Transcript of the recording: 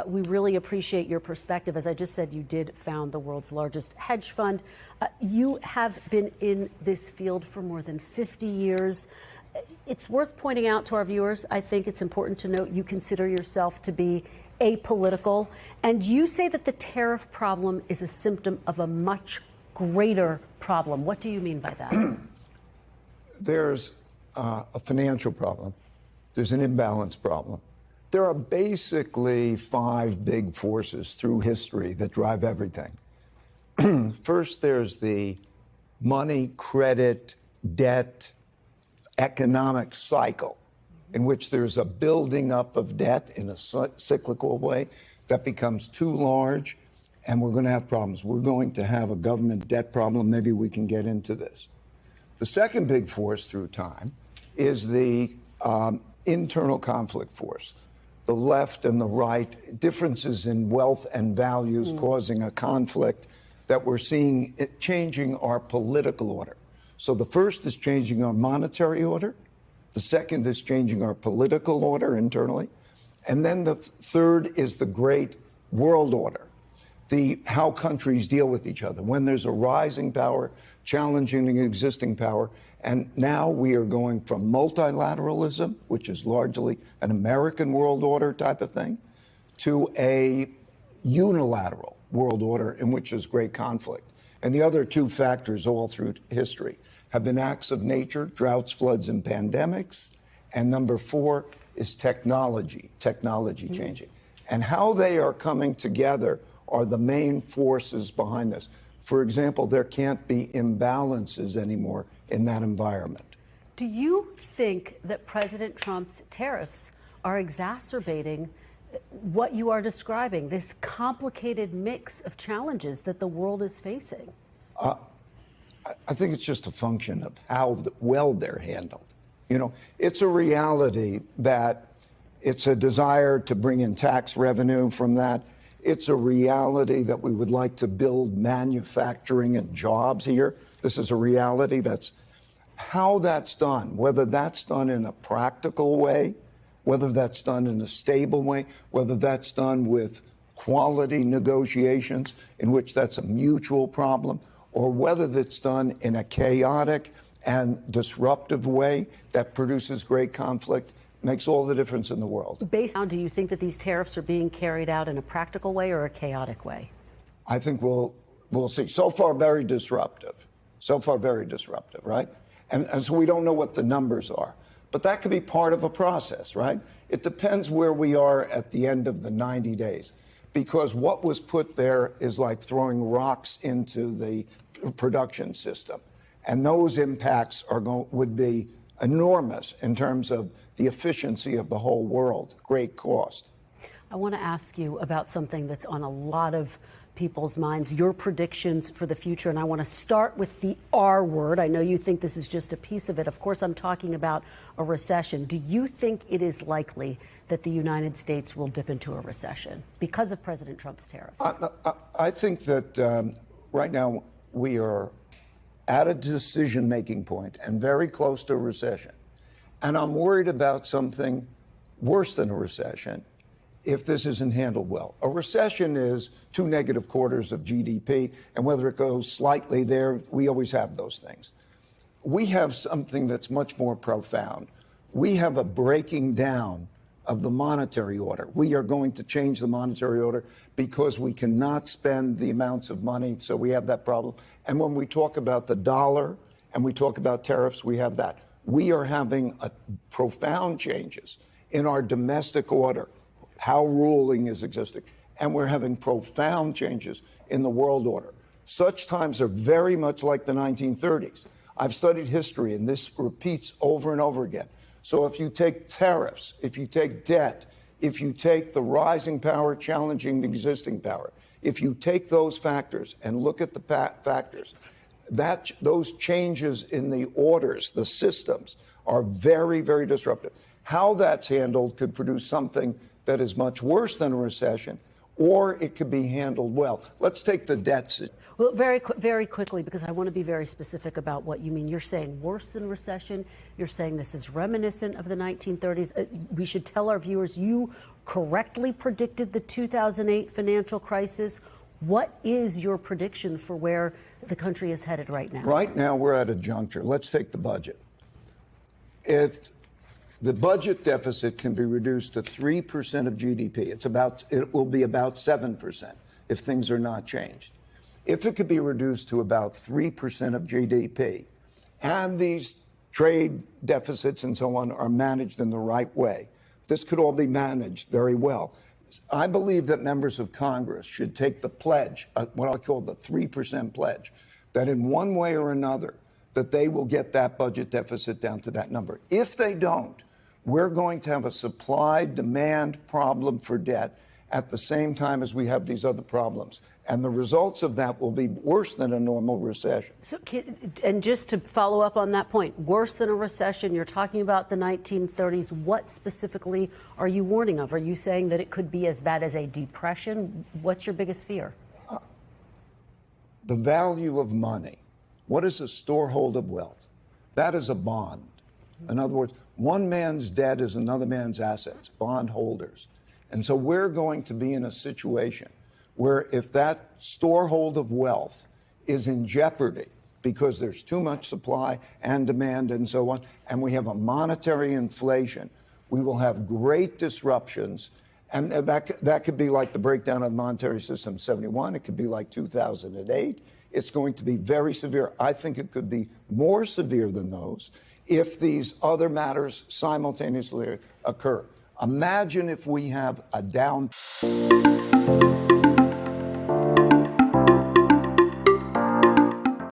We really appreciate your perspective. As I just said, you did found the world's largest hedge fund. You have been in this field for more than 50 years. It's worth pointing out to our viewers, I think it's important to note you consider yourself to be apolitical, and you say that the tariff problem is a symptom of a much greater problem. What do you mean by that? There's a financial problem. There's an imbalance problem. There are basically 5 big forces through history that drive everything. First, there's the money, credit, debt, economic cycle, in which there's a building up of debt in a cyclical way that becomes too large, and we're going to have problems. We're going to have a government debt problem. Maybe we can get into this. The second big force through time is the internal conflict force. The left and the right, differences in wealth and values causing a conflict that we're seeing it changing our political order. So the first is changing our monetary order. The second is changing our political order internally. And then the third is the great world order, how countries deal with each other. When there's a rising power challenging an existing power, and now we are going from multilateralism, which is largely an American world order type of thing, to a unilateral world order in which there's great conflict. And the other 2 factors all through history have been acts of nature, droughts, floods, and pandemics. And number 4 is technology changing. And how they are coming together are the main forces behind this. For example, there can't be imbalances anymore in that environment. Do you think that President Trump's tariffs are exacerbating what you are describing, this complicated mix of challenges that the world is facing? I think it's just a function of how well they're handled. You know, it's a reality that it's a desire to bring in tax revenue from that. It's a reality that we would like to build manufacturing and jobs here. This is a reality. That's how that's done, whether that's done in a practical way, whether that's done in a stable way, whether that's done with quality negotiations in which that's a mutual problem, or whether that's done in a chaotic and disruptive way that produces great conflict, makes all the difference in the world. Based on, do you think that these tariffs are being carried out in a practical way or a chaotic way? I think we'll see. So far, very disruptive. So far, very disruptive, right? And so we don't know what the numbers are. But that could be part of a process, right? It depends where we are at the end of the 90 days. Because what was put there is like throwing rocks into the production system. And those impacts would be enormous in terms of the efficiency of the whole world, great cost. I want to ask you about something that's on a lot of people's minds, your predictions for the future. And I want to start with the R word. I know you think this is just a piece of it. Of course, I'm talking about a recession. Do you think it is likely that the United States will dip into a recession because of President Trump's tariffs? I think that right now we are at a decision-making point and very close to a recession. And I'm worried about something worse than a recession if this isn't handled well. A recession is 2 negative quarters of GDP, and whether it goes slightly there, we always have those things. We have something that's much more profound. We have a breaking down of the monetary order. We are going to change the monetary order because we cannot spend the amounts of money, so we have that problem. And when we talk about the dollar and we talk about tariffs, we have that. We are having profound changes in our domestic order, how ruling is existing, and we're having profound changes in the world order. Such times are very much like the 1930s. I've studied history, and this repeats over and over again. So if you take tariffs, if you take debt, if you take the rising power challenging the existing power, if you take those factors and look at the factors, those changes in the orders, the systems, are very, very disruptive. How that's handled could produce something that is much worse than a recession, or it could be handled well. Let's take the debts. Well, very quickly, because I want to be very specific about what you mean. You're saying worse than recession. You're saying this is reminiscent of the 1930s. We should tell our viewers you correctly predicted the 2008 financial crisis. What is your prediction for where the country is headed right now? Right now, we're at a juncture. Let's take the budget. If the budget deficit can be reduced to 3% of GDP, it will be about 7% if things are not changed. If it could be reduced to about 3% of GDP, and these trade deficits and so on are managed in the right way, this could all be managed very well. I believe that members of Congress should take the pledge, what I call the 3% pledge, that in one way or another, that they will get that budget deficit down to that number. If they don't, we're going to have a supply-demand problem for debt at the same time as we have these other problems. And the results of that will be worse than a normal recession. So, and just to follow up on that point, worse than a recession, you're talking about the 1930s. What specifically are you warning of? Are you saying that it could be as bad as a depression? What's your biggest fear? The value of money. What is a storehold of wealth? That is a bond. In other words, one man's debt is another man's assets, bondholders. And so we're going to be in a situation where if that storehold of wealth is in jeopardy because there's too much supply and demand and so on, and we have a monetary inflation, we will have great disruptions. And that could be like the breakdown of the monetary system in 71. It could be like 2008. It's going to be very severe. I think it could be more severe than those if these other matters simultaneously occur. Imagine if we have a down.